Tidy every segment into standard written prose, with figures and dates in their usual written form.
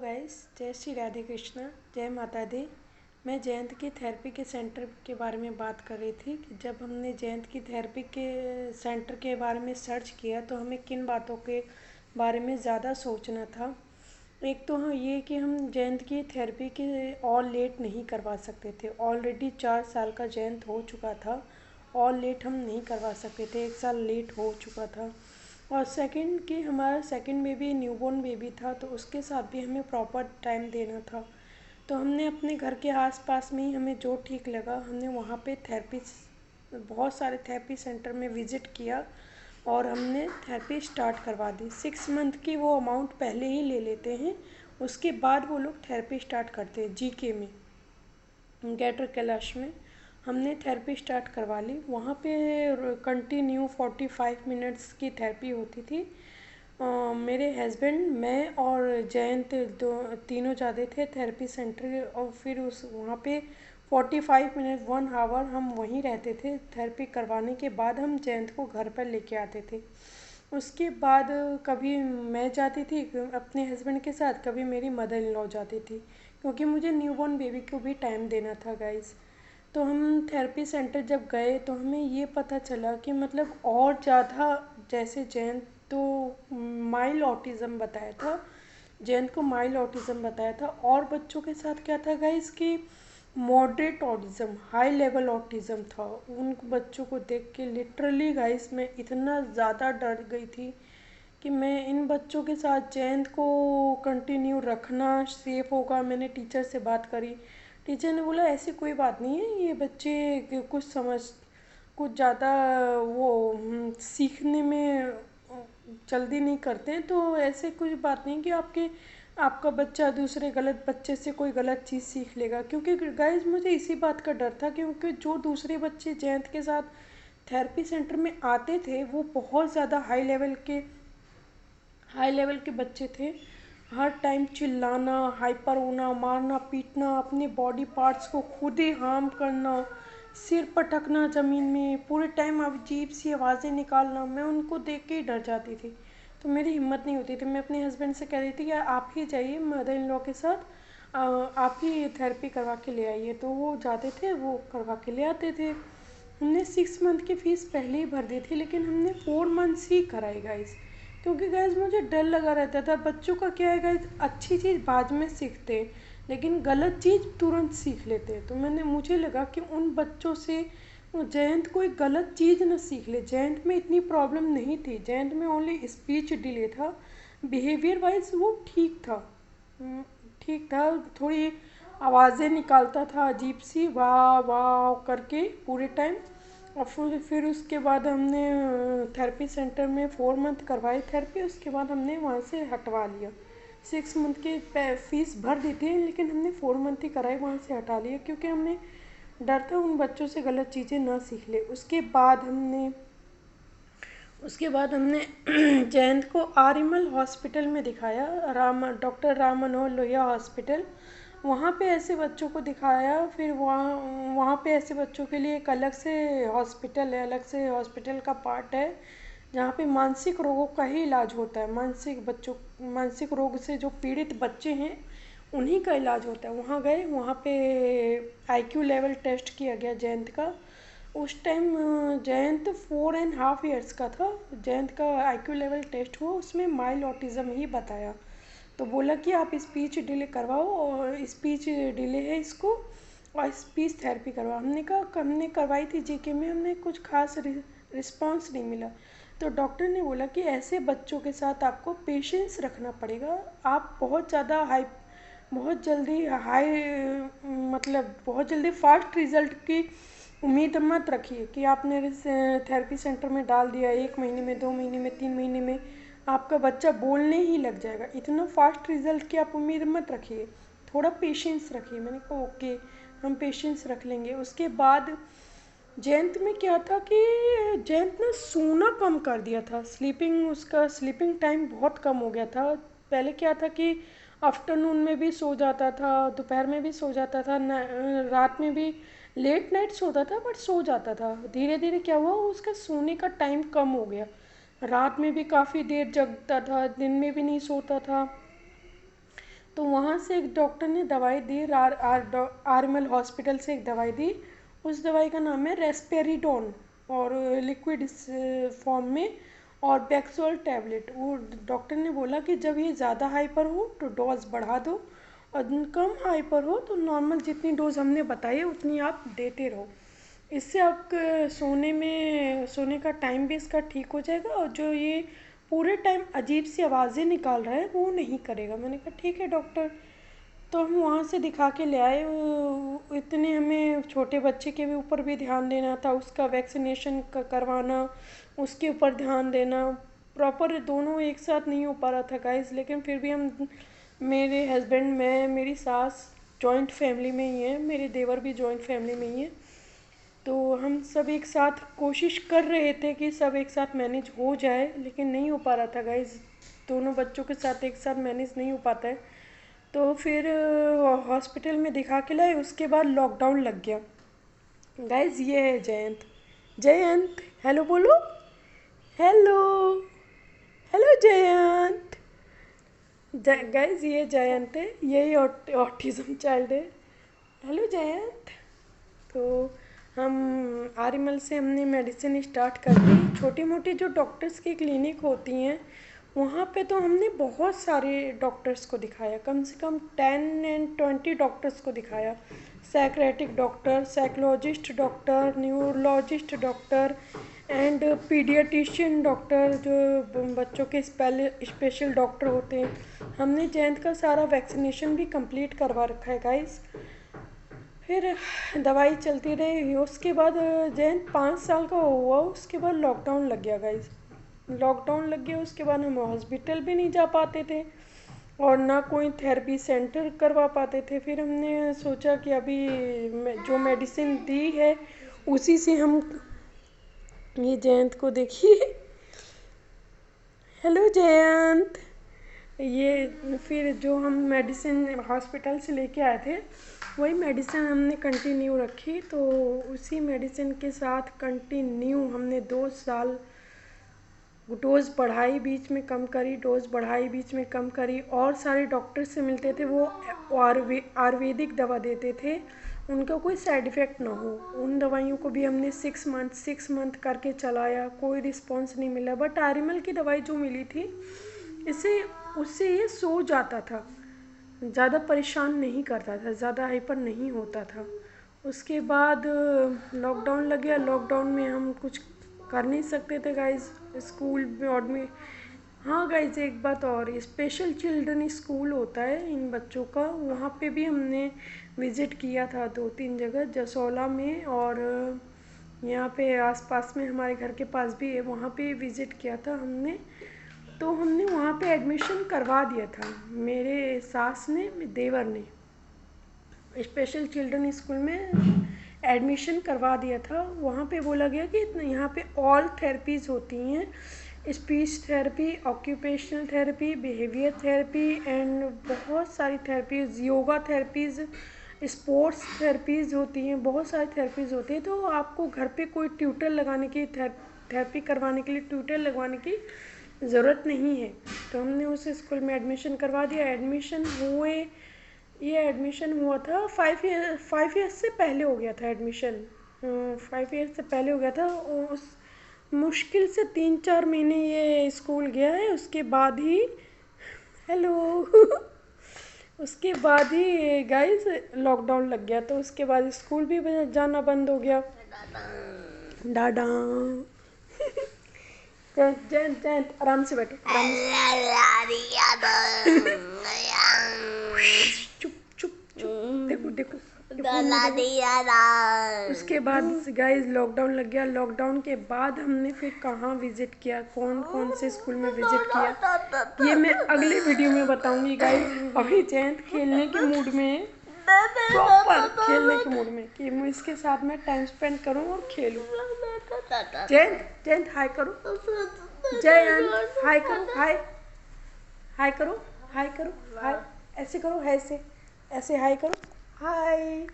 Guys, जय श्री राधे कृष्णा, जय माता दी। मैं जयंत की थेरेपी के सेंटर के बारे में बात कर रही थी कि जब हमने जयंत की थेरेपी के सेंटर के बारे में सर्च किया तो हमें किन बातों के बारे में ज़्यादा सोचना था। एक तो हाँ ये कि हम जयंत की थेरेपी के और लेट नहीं करवा सकते थे। ऑलरेडी 4 साल का जयंत हो चुका था। और लेट हम नहीं करवा सकते थे, 1 साल लेट हो चुका था। और सेकंड कि हमारा सेकंड बेबी न्यूबॉर्न बेबी था, तो उसके साथ भी हमें प्रॉपर टाइम देना था। तो हमने अपने घर के आसपास में ही हमें जो ठीक लगा हमने वहाँ पे थेरेपी, बहुत सारे थेरेपी सेंटर में विज़िट किया और हमने थेरेपी स्टार्ट करवा दी। 6 मंथ की वो अमाउंट पहले ही ले लेते हैं, उसके बाद वो लोग थेरेपी स्टार्ट करते हैं। जीके में, ग्रेटर कैलाश में हमने थेरेपी स्टार्ट करवा ली। वहाँ पे कंटिन्यू 45 मिनट्स की थेरेपी होती थी। मेरे हस्बैंड, मैं और जयंत तीनों जाते थे थेरेपी सेंटर। और फिर उस वहाँ पे 45 मिनट 1 आवर हम वहीं रहते थे। थेरेपी करवाने के बाद हम जयंत को घर पर लेके आते थे। उसके बाद कभी मैं जाती थी अपने हस्बैंड के साथ, कभी मेरी मदर इन लॉ जाती थी, क्योंकि मुझे न्यूबॉर्न बेबी को भी टाइम देना था गाइस। तो हम थेरेपी सेंटर जब गए तो हमें ये पता चला कि मतलब और ज़्यादा, जैसे जयंत तो माइल्ड ऑटिज़म बताया था, जयंत को माइल्ड ऑटिज़म बताया था। और बच्चों के साथ क्या था गाइस कि moderate autism, high level autism था। उन बच्चों को देख के लिटरली गाइस मैं इतना ज़्यादा डर गई थी कि मैं इन बच्चों के साथ जयंत को कंटिन्यू रखना सेफ होगा। मैंने टीचर से बात करी, टीचर ने बोला ऐसी कोई बात नहीं है, ये बच्चे कुछ ज़्यादा वो सीखने में जल्दी नहीं करते हैं, तो ऐसे कुछ बात नहीं कि आपका बच्चा दूसरे गलत बच्चे से कोई गलत चीज़ सीख लेगा। क्योंकि गाइज मुझे इसी बात का डर था, क्योंकि जो दूसरे बच्चे जयंत के साथ थेरेपी सेंटर में आते थे वो बहुत ज़्यादा हाई लेवल के बच्चे थे। हर टाइम चिल्लाना, हाइपर होना, मारना पीटना, अपने बॉडी पार्ट्स को खुद ही हार्म करना, सिर पटकना ज़मीन में, पूरे टाइम अजीब सी आवाज़ें निकालना। मैं उनको देख के ही डर जाती थी, तो मेरी हिम्मत नहीं होती थी। मैं अपने हस्बैंड से कह रही थी कि आप ही जाइए मदर इन लॉ के साथ, आप ही थेरेपी करवा के ले आइए। तो वो जाते थे, वो करवा के ले आते थे। हमने 6 मंथ की फ़ीस पहले ही भर दी थी, लेकिन हमने 4 मंथ्स ही कराई गाइस, क्योंकि गाइस मुझे डर लगा रहता था। बच्चों का क्या है गाइस, अच्छी चीज़ बाद में सीखते हैं लेकिन गलत चीज़ तुरंत सीख लेते हैं। तो मुझे लगा कि उन बच्चों से जयंत कोई गलत चीज़ न सीख ले। जयंत में इतनी प्रॉब्लम नहीं थी, जयंत में ओनली स्पीच डिले था। बिहेवियर वाइज वो ठीक था, ठीक था। थोड़ी आवाज़ें निकालता था अजीब सी, वाह वाह करके पूरे टाइम। और फिर उसके बाद हमने थेरेपी सेंटर में 4 मंथ करवाई थेरेपी। उसके बाद हमने वहाँ से हटवा लिया। 6 मंथ की फ़ीस भर दी थी, लेकिन हमने 4 मंथ ही कराई, वहाँ से हटा लिया, क्योंकि हमें डर था उन बच्चों से गलत चीज़ें ना सीख ले। उसके बाद हमने जयंत को आरएमएल हॉस्पिटल में दिखाया, डॉक्टर राम मनोहर लोहिया हॉस्पिटल। वहाँ पे ऐसे बच्चों को दिखाया। फिर वहाँ पे ऐसे बच्चों के लिए एक अलग से हॉस्पिटल है, अलग से हॉस्पिटल का पार्ट है, जहाँ पे मानसिक रोगों का ही इलाज होता है। मानसिक रोग से जो पीड़ित बच्चे हैं उन्हीं का इलाज होता है। वहाँ गए, वहाँ पे आईक्यू लेवल टेस्ट किया गया जयंत का। उस टाइम जयंत 4.5 ईयर्स का था। जयंत का आईक्यू लेवल टेस्ट हुआ, उसमें माइल्ड ऑटिज़म ही बताया। तो बोला कि आप स्पीच डिले करवाओ, और स्पीच डिले है इसको, और स्पीच थेरेपी करवाओ। हमने करवाई थी जीके में, हमने कुछ खास रिस्पॉन्स नहीं मिला। तो डॉक्टर ने बोला कि ऐसे बच्चों के साथ आपको पेशेंस रखना पड़ेगा। आप बहुत जल्दी फास्ट रिजल्ट की उम्मीद मत रखिए कि आपने थेरेपी सेंटर में डाल दिया, 1 महीने में, 2 महीने में, 3 महीने में आपका बच्चा बोलने ही लग जाएगा। इतना फास्ट रिजल्ट की आप उम्मीद मत रखिए, थोड़ा पेशेंस रखिए। मैंने कहा ओके, हम पेशेंस रख लेंगे। उसके बाद जयंत में क्या था कि जयंत ने सोना कम कर दिया था। उसका स्लीपिंग टाइम बहुत कम हो गया था। पहले क्या था कि आफ्टरनून में भी सो जाता था, दोपहर में भी सो जाता था, रात में भी लेट नाइट सोता था, बट सो जाता था। धीरे धीरे क्या हुआ, उसका सोने का टाइम कम हो गया। रात में भी काफ़ी देर जगता था, दिन में भी नहीं सोता था। तो वहाँ से एक डॉक्टर ने दवाई दी, आरएमएल हॉस्पिटल से एक दवाई दी। उस दवाई का नाम है रेस्पेरिडोन, और लिक्विड फॉर्म में, और बैक्सोल टैबलेट। वो डॉक्टर ने बोला कि जब ये ज़्यादा हाइपर हो तो डोज बढ़ा दो, और कम हाइपर हो तो नॉर्मल जितनी डोज हमने बताई है उतनी आप देते रहो। इससे आपके सोने का टाइम भी इसका ठीक हो जाएगा, और जो ये पूरे टाइम अजीब सी आवाज़ें निकाल रहा है वो नहीं करेगा। मैंने कहा ठीक है डॉक्टर। तो हम वहाँ से दिखा के ले आए। इतने हमें छोटे बच्चे के भी ऊपर भी ध्यान देना था, उसका वैक्सीनेशन करवाना, उसके ऊपर ध्यान देना, प्रॉपर दोनों एक साथ नहीं हो पा रहा था गाइस। लेकिन फिर भी हम, मेरे हस्बैंड, मैं, मेरी सास जॉइंट फैमिली में ही है, मेरे देवर भी जॉइंट फैमिली में ही है, तो हम सब एक साथ कोशिश कर रहे थे कि सब एक साथ मैनेज हो जाए, लेकिन नहीं हो पा रहा था गाइस। दोनों बच्चों के साथ एक साथ मैनेज नहीं हो पाता है। तो फिर हॉस्पिटल में दिखा के लाए, उसके बाद लॉकडाउन लग गया गाइस। ये है जयंत। जयंत हेलो बोलो, हेलो, हेलो जयंत। गाइस ये जयंत है, यही ऑटिज्म चाइल्ड है। हेलो जयंत। तो हम आरएमएल से हमने मेडिसिन स्टार्ट कर दी। छोटी मोटी जो डॉक्टर्स की क्लिनिक होती हैं वहाँ पे तो हमने बहुत सारे डॉक्टर्स को दिखाया, कम से कम 10 एंड 20 डॉक्टर्स को दिखाया। Psychiatric doctor, psychologist doctor, neurologist doctor, and paediatrician doctor, जो बच्चों के स्पेशल डॉक्टर होते हैं। हमने जयंत का सारा वैक्सीनेशन भी कंप्लीट करवा रखा है गाइस। फिर दवाई चलती रही। उसके बाद जयंत 5 साल का हुआ, उसके बाद लॉकडाउन लग गया गाइस। लॉकडाउन लग गया, उसके बाद हम हॉस्पिटल भी नहीं जा पाते थे और ना कोई थेरेपी सेंटर करवा पाते थे। फिर हमने सोचा कि अभी जो मेडिसिन दी है उसी से हम, ये जयंत को देखिए, हेलो जयंत। ये फिर जो हम मेडिसिन हॉस्पिटल से लेके आए थे वही मेडिसिन हमने कंटिन्यू रखी। तो उसी मेडिसिन के साथ कंटिन्यू हमने 2 साल डोज़ बढ़ाई, बीच में कम करी, डोज़ बढ़ाई, बीच में कम करी। और सारे डॉक्टर से मिलते थे, वो आयुर्वेदिक दवा देते थे, उनका कोई साइड इफ़ेक्ट ना हो। उन दवाइयों को भी हमने 6 मंथ करके चलाया, कोई रिस्पॉन्स नहीं मिला। बट आरएमएल की दवाई जो मिली थी इससे, उससे ये सो जाता था, ज़्यादा परेशान नहीं करता था, ज़्यादा हाइपर नहीं होता था। उसके बाद लॉकडाउन लग गया। लॉकडाउन में हम कुछ कर नहीं सकते थे गाइस, स्कूल बोर्ड में। हाँ गाइस, एक बात और, स्पेशल चिल्ड्रन स्कूल होता है इन बच्चों का, वहाँ पे भी हमने विज़िट किया था 2-3 जगह, जसोला में, और यहाँ पे आसपास में हमारे घर के पास भी है, वहाँ पे विज़िट किया था हमने। तो हमने वहाँ पे एडमिशन करवा दिया था, मेरे सास ने, मेरे देवर ने, स्पेशल चिल्ड्रन स्कूल में एडमिशन करवा दिया था। वहाँ पे बोला गया कि यहाँ पे ऑल थेरेपीज़ होती हैं, speech therapy, occupational therapy, behaviour therapy, and बहुत सारी therapies, yoga therapies, sports therapies होती हैं, बहुत सारी थेरेपीज़ होती हैं। तो आपको घर पे कोई ट्यूटर लगाने की, थेरेपी करवाने के लिए ट्यूटर लगवाने की ज़रूरत नहीं है। तो हमने उस स्कूल में एडमिशन करवा दिया। ये एडमिशन हुआ था 5 ईयर्स से पहले हो गया था एडमिशन, 5 ईयर्स से पहले हो गया था। उस मुश्किल से 3-4 महीने ये स्कूल गया है, उसके बाद ही, हेलो, उसके बाद ही गाइस लॉकडाउन लग गया। तो उसके बाद स्कूल भी जाना बंद हो गया। डाडा। जयंत जयंत आराम से बैठो, आराम से। चुप चुप चुप, देखो देखो। उसके बाद गाइस लॉकडाउन लग गया। लॉकडाउन के बाद हमने फिर कहाँ विजिट किया, कौन कौन से स्कूल में विजिट किया, ये मैं अगले वीडियो में बताऊंगी गाइस। अभी जयंत खेलने के मूड में, प्रॉपर खेलने के मूड में, कि मैं इसके साथ में टाइम स्पेंड करूं और खेलूं। जयंत जयंत हाय करो, जयंत हाय करो, हाय हाय करो, हाय करो, हाय, ऐसे करो, ऐसे ऐसे हाय करो, हाय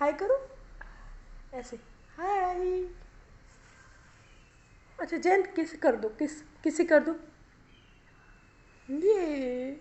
हाय करो, ऐसे हाय। अच्छा जयंत किस कर दो, किस किसी कर दो, ये